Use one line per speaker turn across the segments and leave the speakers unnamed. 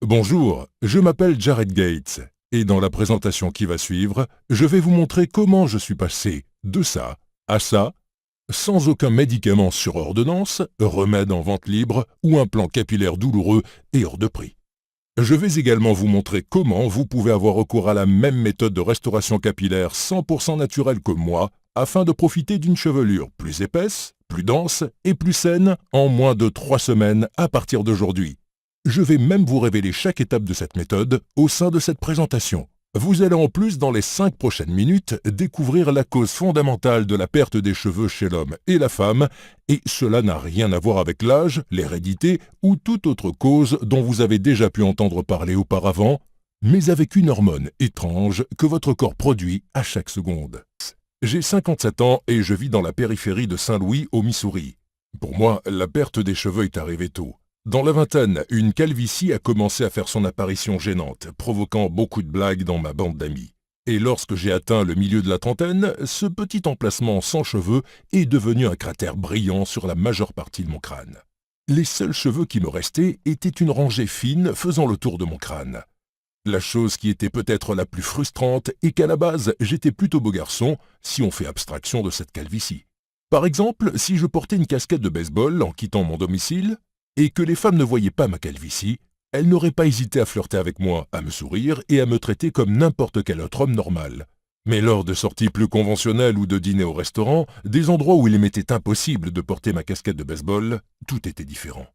Bonjour, je m'appelle Jared Gates et dans la présentation qui va suivre, je vais vous montrer comment je suis passé de ça à ça, sans aucun médicament sur ordonnance, remède en vente libre ou implant capillaire douloureux et hors de prix. Je vais également vous montrer comment vous pouvez avoir recours à la même méthode de restauration capillaire 100% naturelle que moi afin de profiter d'une chevelure plus épaisse, plus dense et plus saine en moins de 3 semaines à partir d'aujourd'hui. Je vais même vous révéler chaque étape de cette méthode au sein de cette présentation. Vous allez en plus, dans les 5 prochaines minutes, découvrir la cause fondamentale de la perte des cheveux chez l'homme et la femme, et cela n'a rien à voir avec l'âge, l'hérédité ou toute autre cause dont vous avez déjà pu entendre parler auparavant, mais avec une hormone étrange que votre corps produit à chaque seconde. J'ai 57 ans et je vis dans la périphérie de Saint-Louis, au Missouri. Pour moi, la perte des cheveux est arrivée tôt. Dans la vingtaine, une calvitie a commencé à faire son apparition gênante, provoquant beaucoup de blagues dans ma bande d'amis. Et lorsque j'ai atteint le milieu de la trentaine, ce petit emplacement sans cheveux est devenu un cratère brillant sur la majeure partie de mon crâne. Les seuls cheveux qui me restaient étaient une rangée fine faisant le tour de mon crâne. La chose qui était peut-être la plus frustrante est qu'à la base, j'étais plutôt beau garçon, si on fait abstraction de cette calvitie. Par exemple, si je portais une casquette de baseball en quittant mon domicile, et que les femmes ne voyaient pas ma calvitie, elles n'auraient pas hésité à flirter avec moi, à me sourire et à me traiter comme n'importe quel autre homme normal. Mais lors de sorties plus conventionnelles ou de dîners au restaurant, des endroits où il m'était impossible de porter ma casquette de baseball, tout était différent.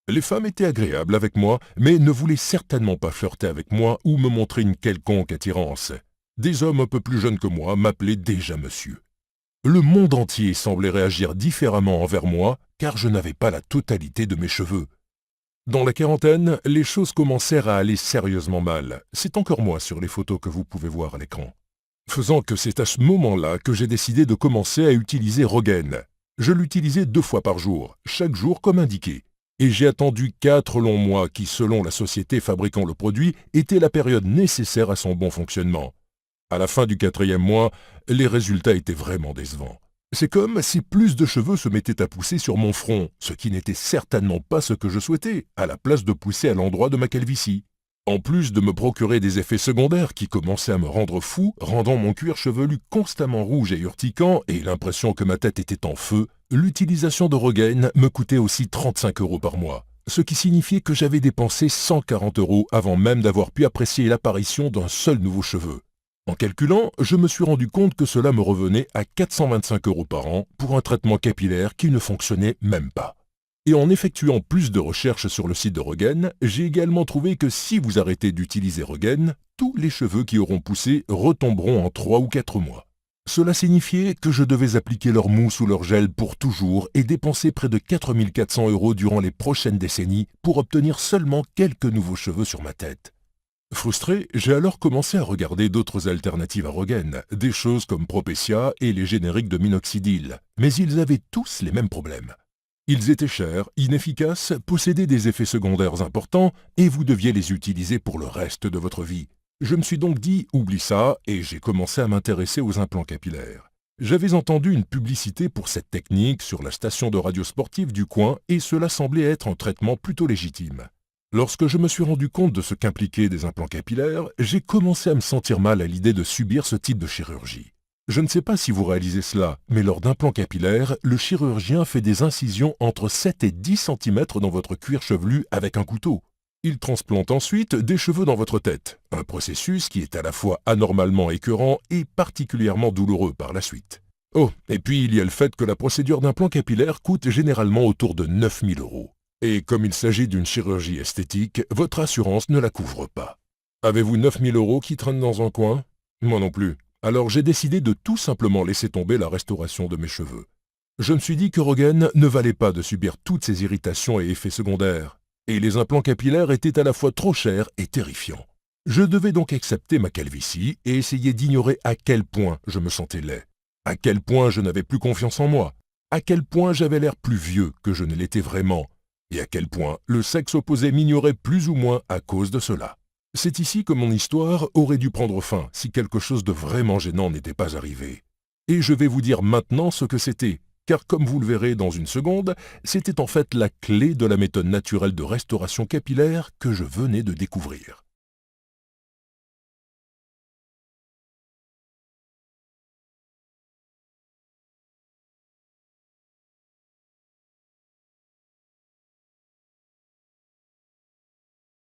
Les femmes étaient agréables avec moi, mais ne voulaient certainement pas flirter avec moi ou me montrer une quelconque attirance. Des hommes un peu plus jeunes que moi m'appelaient déjà monsieur. Le monde entier semblait réagir différemment envers moi, car je n'avais pas la totalité de mes cheveux. Dans la quarantaine, les choses commencèrent à aller sérieusement mal. C'est encore moi sur les photos que vous pouvez voir à l'écran. Faisant que c'est à ce moment-là que j'ai décidé de commencer à utiliser Rogaine. Je l'utilisais 2 fois par jour, chaque jour comme indiqué. Et j'ai attendu 4 longs mois qui, selon la société fabriquant le produit, était la période nécessaire à son bon fonctionnement. À la fin du 4e mois, les résultats étaient vraiment décevants. C'est comme si plus de cheveux se mettaient à pousser sur mon front, ce qui n'était certainement pas ce que je souhaitais, à la place de pousser à l'endroit de ma calvitie. En plus de me procurer des effets secondaires qui commençaient à me rendre fou, rendant mon cuir chevelu constamment rouge et urticant et l'impression que ma tête était en feu, l'utilisation de Rogaine me coûtait aussi 35 € par mois, ce qui signifiait que j'avais dépensé 140 € avant même d'avoir pu apprécier l'apparition d'un seul nouveau cheveu. En calculant, je me suis rendu compte que cela me revenait à 425 € par an pour un traitement capillaire qui ne fonctionnait même pas. Et en effectuant plus de recherches sur le site de Rogaine, j'ai également trouvé que si vous arrêtez d'utiliser Rogaine, tous les cheveux qui auront poussé retomberont en 3 ou 4 mois. Cela signifiait que je devais appliquer leur mousse ou leur gel pour toujours et dépenser près de 4 400 € durant les prochaines décennies pour obtenir seulement quelques nouveaux cheveux sur ma tête. Frustré, j'ai alors commencé à regarder d'autres alternatives à Rogaine, des choses comme Propecia et les génériques de minoxidil, mais ils avaient tous les mêmes problèmes. Ils étaient chers, inefficaces, possédaient des effets secondaires importants et vous deviez les utiliser pour le reste de votre vie. Je me suis donc dit « oublie ça » et j'ai commencé à m'intéresser aux implants capillaires. J'avais entendu une publicité pour cette technique sur la station de radio sportive du coin et cela semblait être un traitement plutôt légitime. Lorsque je me suis rendu compte de ce qu'impliquaient des implants capillaires, j'ai commencé à me sentir mal à l'idée de subir ce type de chirurgie. Je ne sais pas si vous réalisez cela, mais lors d'implants capillaires, le chirurgien fait des incisions entre 7 et 10 cm dans votre cuir chevelu avec un couteau. Il transplante ensuite des cheveux dans votre tête, un processus qui est à la fois anormalement écœurant et particulièrement douloureux par la suite. Oh, et puis il y a le fait que la procédure d'implant capillaire coûte généralement autour de 9 000 €. Et comme il s'agit d'une chirurgie esthétique, votre assurance ne la couvre pas. Avez-vous 9 000 € qui traînent dans un coin? Moi non plus. Alors j'ai décidé de tout simplement laisser tomber la restauration de mes cheveux. Je me suis dit que Rogaine ne valait pas de subir toutes ces irritations et effets secondaires. Et les implants capillaires étaient à la fois trop chers et terrifiants. Je devais donc accepter ma calvitie et essayer d'ignorer à quel point je me sentais laid, à quel point je n'avais plus confiance en moi, à quel point j'avais l'air plus vieux que je ne l'étais vraiment, et à quel point le sexe opposé m'ignorait plus ou moins à cause de cela. C'est ici que mon histoire aurait dû prendre fin si quelque chose de vraiment gênant n'était pas arrivé. Et je vais vous dire maintenant ce que c'était, car comme vous le verrez dans une seconde, c'était en fait la clé de la méthode naturelle de restauration capillaire que je venais de découvrir.